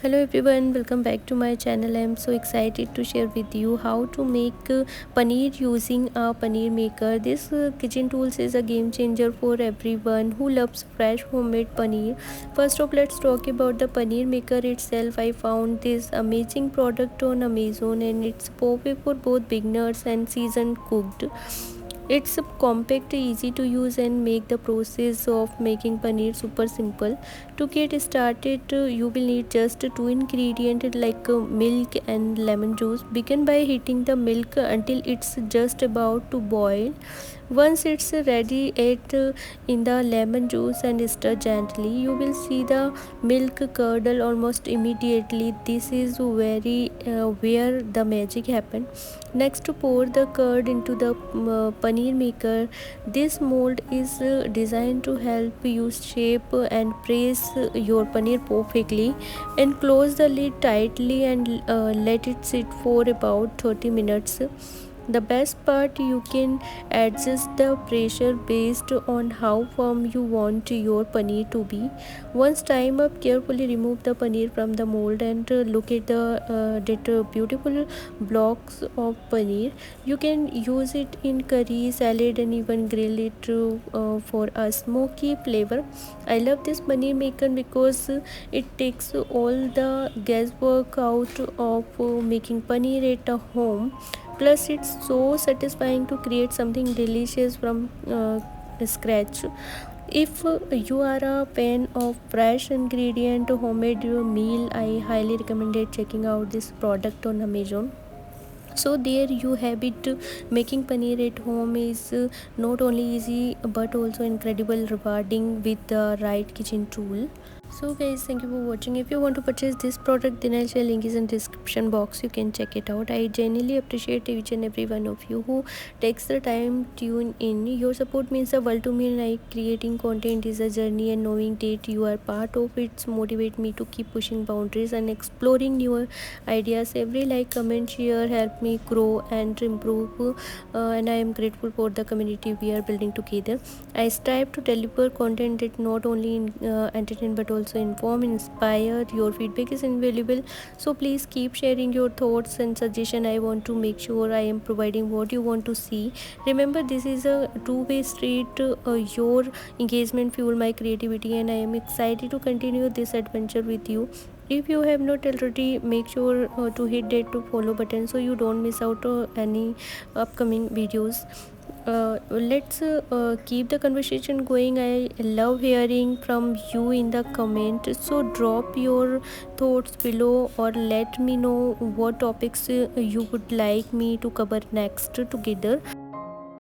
Hello everyone, welcome back to my channel. I am so excited to share with you how to make paneer using a paneer maker. This kitchen tools is a game changer for everyone who loves fresh homemade paneer. First off, let's talk about the paneer maker itself. I found this amazing product on Amazon and it's perfect for both beginners and seasoned cooked. It's compact, easy to use and make the process of making paneer super simple. To get started, you will need just two ingredients like milk and lemon juice. Begin by heating the milk until it's just about to boil. Once it's ready, add in the lemon juice and stir gently. You will see the milk curdle almost immediately. This is where the magic happens. Next, pour the curd into the paneer maker. This mold is designed to help you shape and press your paneer perfectly. And close the lid tightly and let it sit for about 30 minutes. The best part, you can adjust the pressure based on how firm you want your paneer to be. Once time up, carefully remove the paneer from the mold and look at that beautiful blocks of paneer. You can use it in curry, salad, and even grill it for a smoky flavor. I love this paneer maker because it takes all the guesswork out of making paneer at home. Plus, it's so satisfying to create something delicious from scratch. If you are a fan of fresh ingredient homemade meal, I highly recommend checking out this product on Amazon. So there you have it. Making paneer at home is not only easy but also incredible rewarding with the right kitchen tool. So guys, thank you for watching. If you want to purchase this product, then I'll share link is in description box. You can check it out. I genuinely appreciate each and every one of you who takes the time to tune in. Your support means the world to me. Like creating content is a journey, and knowing that you are part of it motivate me to keep pushing boundaries and exploring newer ideas. Every like, comment, share help me grow and improve, and I am grateful for the community we are building together. I strive to deliver content that not only entertain but also inform, inspire. Your feedback is invaluable, so please keep sharing your thoughts and suggestion. I want to make sure I am providing what you want to see. Remember, this is a two-way street. Your engagement fuel my creativity, and I am excited to continue this adventure with you. If you have not already, make sure to hit that to follow button so you don't miss out any upcoming videos. Let's keep the conversation going. I love hearing from you in the comment, so drop your thoughts below or let me know what topics you would like me to cover next together.